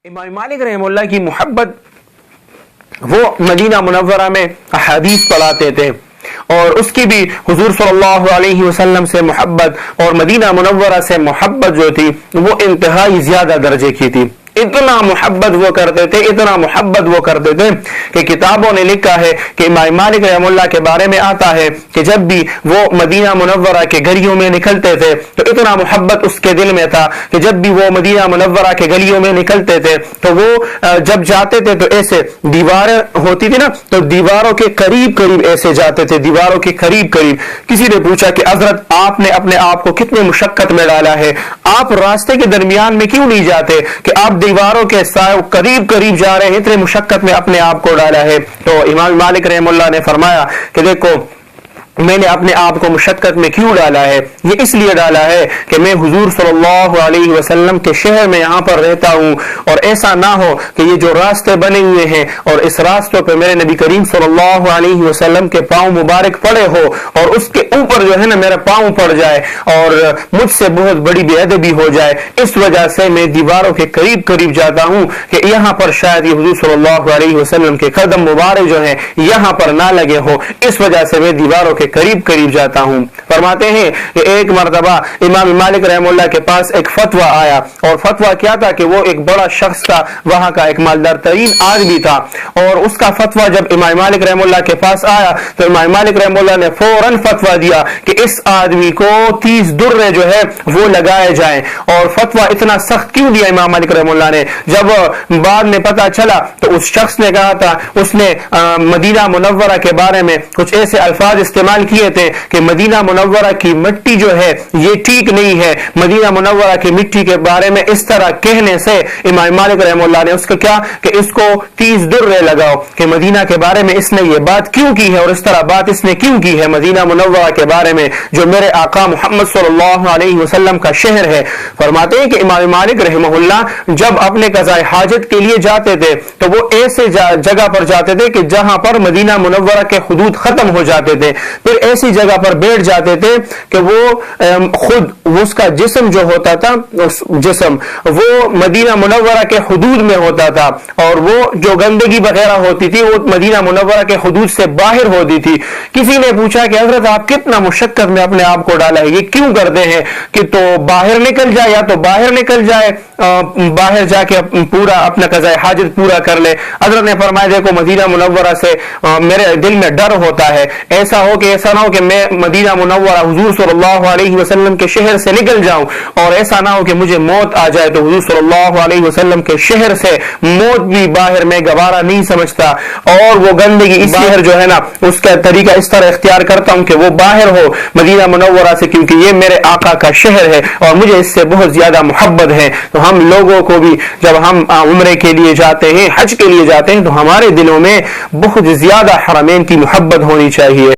इमाम मालिक रहमतुल्लाह की मोहब्बत, वो मदीना मुनव्वरा में अहादीस पढ़ाते थे और उसकी भी हुजूर सल्लल्लाहु अलैहि वसल्लम से मोहब्बत और मदीना मुनव्वरा से मोहब्बत जो थी वो इंतहाई ज्यादा दर्जे की थी। इतना मोहब्बत वो करते थे, इतना मोहब्बत वो करते थे कि किताबों ने लिखा है कि इमाम मालिक रहमतुल्लाह के बारे में आता है कि जब भी वो मदीना मुनव्वरा के गलियों में निकलते थे तो इतना मोहब्बत उसके दिल में था कि जब भी वो मदीना मुनव्वरा के गलियों में निकलते थे तो वो जब जाते थे तो ऐसे दीवारें होती थी ना, तो दीवारों के करीब करीब ऐसे जाते थे, दीवारों के करीब करीब। किसी ने पूछा कि हजरत आपने अपने आप को कितने मुशक्कत में डाला है, आप रास्ते के दरमियान में क्यों नहीं जाते कि आप दीवारों के करीब करीब जा रहे हैं, इतने मुशक्कत में अपने आप को डाला है। तो इमाम मालिक रहमतुल्लाह ने फरमाया कि देखो मैंने अपने आप को मुशक्कत में क्यों डाला है, ये इसलिए डाला है कि मैं हुजूर सल्लल्लाहु अलैहि वसल्लम के शहर में यहाँ पर रहता हूँ और ऐसा ना हो कि ये जो रास्ते बने हुए हैं और इस रास्तों पे मेरे नबी करीम सल्लल्लाहु अलैहि वसल्लम के पांव मुबारक पड़े हो और उसके ऊपर जो है ना मेरा पांव पड़ जाए और मुझसे बहुत बड़ी बेअदबी हो जाए। इस वजह से मैं दीवारों के करीब करीब जाता हूँ कि यहाँ पर शायद ये हुजूर सल्लल्लाहु अलैहि वसल्लम के कदम मुबारक जो है यहाँ पर ना लगे हो, इस वजह से मैं दीवारों के करीब करीब जाता हूं। फरमाते हैं कि एक मर्तबा इमाम मालिक रहमतुल्लाह के पास एक फतवा आया और फतवा क्या था कि वो एक बड़ा शख्स था, वहां का एक मालदार तरीन आदमी था और उसका फतवा जब इमाम मालिक रहमतुल्लाह के पास आया तो इमाम मालिक रहमतुल्लाह ने फौरन फतवा दिया कि इस आदमी को 30 दुर्रे जो है वो लगाए जाएं। और फतवा इतना सख्त क्यों दिया इमाम मालिक रहमतुल्लाह ने, जब बाद में पता चला तो उस शख्स ने कहा था, उसने मदीना मुनव्वरा के बारे में कुछ ऐसे अल्फाज इस्तेमाल किए थे कि मदीना मुनव्वरा की मिट्टी जो है ये ठीक नहीं है। मदीना मुनव्वरा की मिट्टी के बारे में इस तरह कहने से इमाम मालिक रहमतुल्लाह ने उसको क्या कि इसको 30 दुर्रे लगाओ कि मदीना के बारे में इसने ये बात क्यों की है और इस तरह बात इसने क्यों की है मदीना मुनव्वरा के बारे में जो मेरे आका मोहम्मद सल्लल्लाहु अलैहि वसल्लम का शहर है। फरमाते हैं कि इमाम मालिक रहमतुल्लाह जब अपने कज़ाए हाजत के लिए जाते थे तो वो ऐसे जगह पर जाते थे कि जहां पर मदीना मुनव्वरा के हुदूद खत्म हो जाते थे, फिर ऐसी जगह पर बैठ जाते थे कि वो खुद उसका जिस्म जो होता था, जिस्म वो मदीना मुनव्वरा के हुदूद में होता था और वो जो गंदगी वगैरह होती थी वो मदीना मुनव्वरा के हुदूद से बाहर होती थी। किसी ने पूछा कि हजरत आप कितना मुशक्कत में अपने आप को डाला है, ये क्यों करते हैं कि तो बाहर निकल जाए, या तो बाहर निकल जाए, बाहर जाके पूरा अपना कज़ाए हाजत पूरा कर ले। हजरत ने फरमाया देखो मदीना मुनव्वरा से मेरे दिल में डर होता है, ऐसा हो कि ऐसा ना हो कि मैं मदीना मुनव्वरा हुजूर सल्लल्लाहु अलैहि वसल्लम के शहर से निकल जाऊं और ऐसा ना हो कि मुझे मौत आ जाए तो हुजूर सल्लल्लाहु अलैहि वसल्लम के शहर से मौत भी बाहर में गवारा नहीं समझता और वो गंदगी इस शहर जो है ना उसका तरीका इस तरह इख्तियार करता हूं कि वो बाहर हो मदीना मुनव्वरा से, क्योंकि ये मेरे आका का शहर है और मुझे इससे बहुत ज्यादा मोहब्बत है। तो हम लोगों को भी जब हम उम्रे के लिए जाते हैं, हज के लिए जाते हैं, तो हमारे दिलों में बहुत ज्यादा हरमैन की मोहब्बत होनी चाहिए।